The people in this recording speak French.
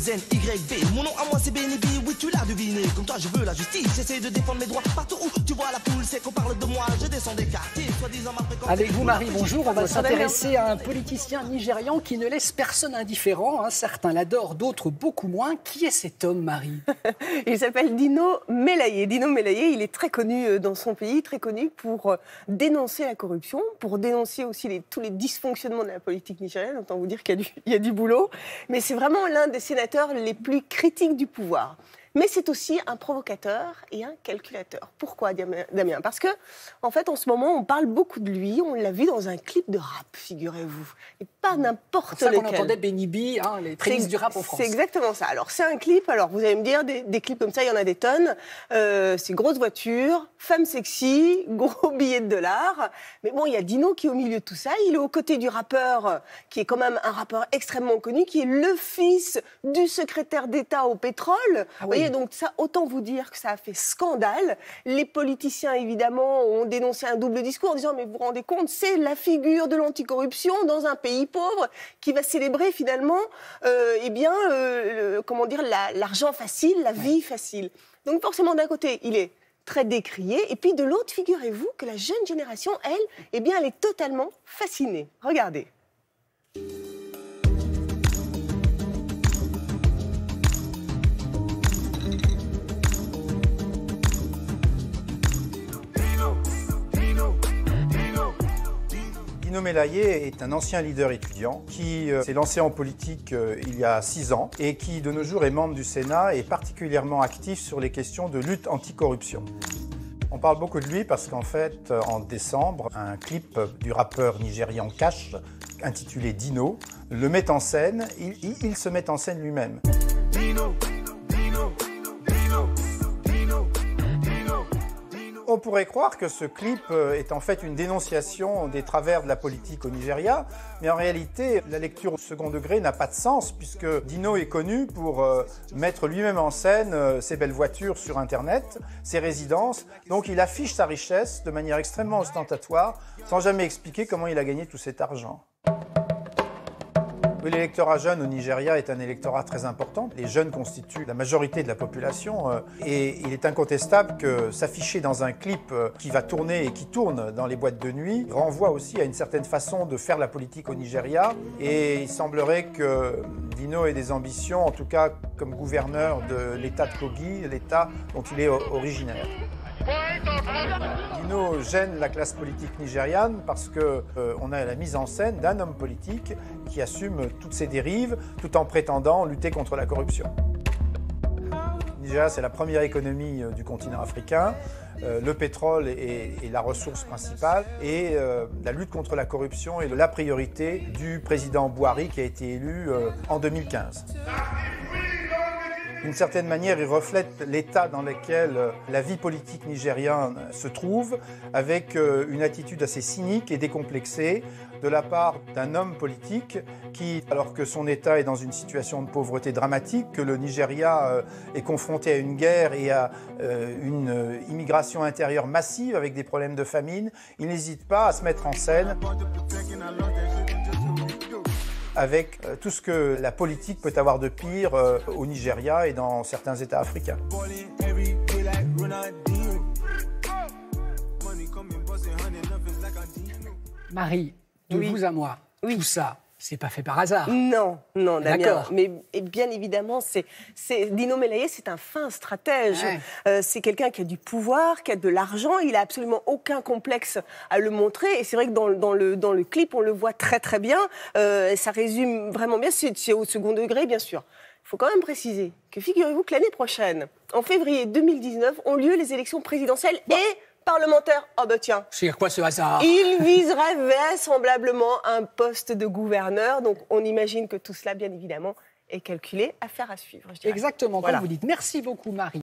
Z-Y-B. Mon nom à moi c'est Benny B, oui tu l'as deviné. Comme toi je veux la justice, j'essaie de défendre mes droits. Partout où tu vois la foule, c'est qu'on parle de moi. Je descends des quartiers, soi-disant ma fréquence. Avec vous Marie, bonjour. On va s'intéresser à un politicien nigérian qui ne laisse personne indifférent. Certains l'adorent, d'autres beaucoup moins. Qui est cet homme, Marie? Il s'appelle Dino Melaye. Dino Melaye, il est très connu dans son pays, très connu pour dénoncer la corruption, pour dénoncer aussi tous les dysfonctionnements de la politique nigérienne. Autant vous dire qu'il y a du boulot. Mais c'est vraiment l'un des sénateurs les plus critiques du pouvoir. Mais c'est aussi un provocateur et un calculateur. Pourquoi, Damien? Parce que, en fait, en ce moment, on parle beaucoup de lui. On l'a vu dans un clip de rap, figurez-vous. Et pas n'importe lequel. C'est ça qu'on entendait Benny B, les prémices du rap en France. C'est exactement ça. Alors, c'est un clip. Alors, vous allez me dire, des clips comme ça, il y en a des tonnes. C'est grosse voiture, femme sexy, gros billets de dollars. Mais bon, il y a Dino qui est au milieu de tout ça. Il est aux côtés du rappeur, qui est quand même un rappeur extrêmement connu, qui est le fils du secrétaire d'État au pétrole. Ah oui. Donc ça, autant vous dire que ça a fait scandale. Les politiciens, évidemment, ont dénoncé un double discours en disant « mais vous vous rendez compte, c'est la figure de l'anticorruption dans un pays pauvre qui va célébrer finalement comment dire, l'argent facile, la vie facile ». Donc forcément, d'un côté, il est très décrié. Et puis de l'autre, figurez-vous que la jeune génération, elle, elle est totalement fascinée. Regardez. Dino Melaye est un ancien leader étudiant qui s'est lancé en politique il y a 6 ans et qui, de nos jours, est membre du Sénat et particulièrement actif sur les questions de lutte anticorruption. On parle beaucoup de lui parce qu'en fait, en décembre, un clip du rappeur nigérian Cash, intitulé Dino, le met en scène. Il se met en scène lui-même. On pourrait croire que ce clip est en fait une dénonciation des travers de la politique au Nigeria, mais en réalité, la lecture au second degré n'a pas de sens puisque Dino est connu pour mettre lui-même en scène ses belles voitures sur Internet, ses résidences. Donc il affiche sa richesse de manière extrêmement ostentatoire, sans jamais expliquer comment il a gagné tout cet argent. Oui, l'électorat jeune au Nigeria est un électorat très important. Les jeunes constituent la majorité de la population et il est incontestable que s'afficher dans un clip qui va tourner et qui tourne dans les boîtes de nuit renvoie aussi à une certaine façon de faire la politique au Nigeria. Et il semblerait que Dino ait des ambitions, en tout cas comme gouverneur de l'État de Kogi, l'État dont il est originaire. Dino gêne la classe politique nigériane parce qu'on a la mise en scène d'un homme politique qui assume toutes ses dérives tout en prétendant lutter contre la corruption. Le Nigeria, c'est la première économie du continent africain. Le pétrole est la ressource principale et la lutte contre la corruption est la priorité du président Buhari qui a été élu en 2015. D'une certaine manière, il reflète l'état dans lequel la vie politique nigériane se trouve, avec une attitude assez cynique et décomplexée de la part d'un homme politique qui, alors que son État est dans une situation de pauvreté dramatique, que le Nigeria est confronté à une guerre et à une immigration intérieure massive avec des problèmes de famine, il n'hésite pas à se mettre en scène avec tout ce que la politique peut avoir de pire au Nigeria et dans certains États africains. Marie, de vous à moi, tout ça, c'est pas fait par hasard. Non, Damien. D'accord. Mais bien évidemment, Dino Melaye, c'est un fin stratège. Ouais. C'est quelqu'un qui a du pouvoir, qui a de l'argent. Il n'a absolument aucun complexe à le montrer. Et c'est vrai que dans le clip, on le voit très très bien. Ça résume vraiment bien. C'est au second degré, bien sûr. Il faut quand même préciser que figurez-vous que l'année prochaine, en février 2019, ont lieu les élections présidentielles et parlementaire. Oh bah tiens. C'est quoi ce hasard? Il viserait vraisemblablement un poste de gouverneur. Donc on imagine que tout cela, bien évidemment, est calculé. Affaire à suivre. Je dirais. Exactement, voilà. comme vous dites. Merci beaucoup, Marie.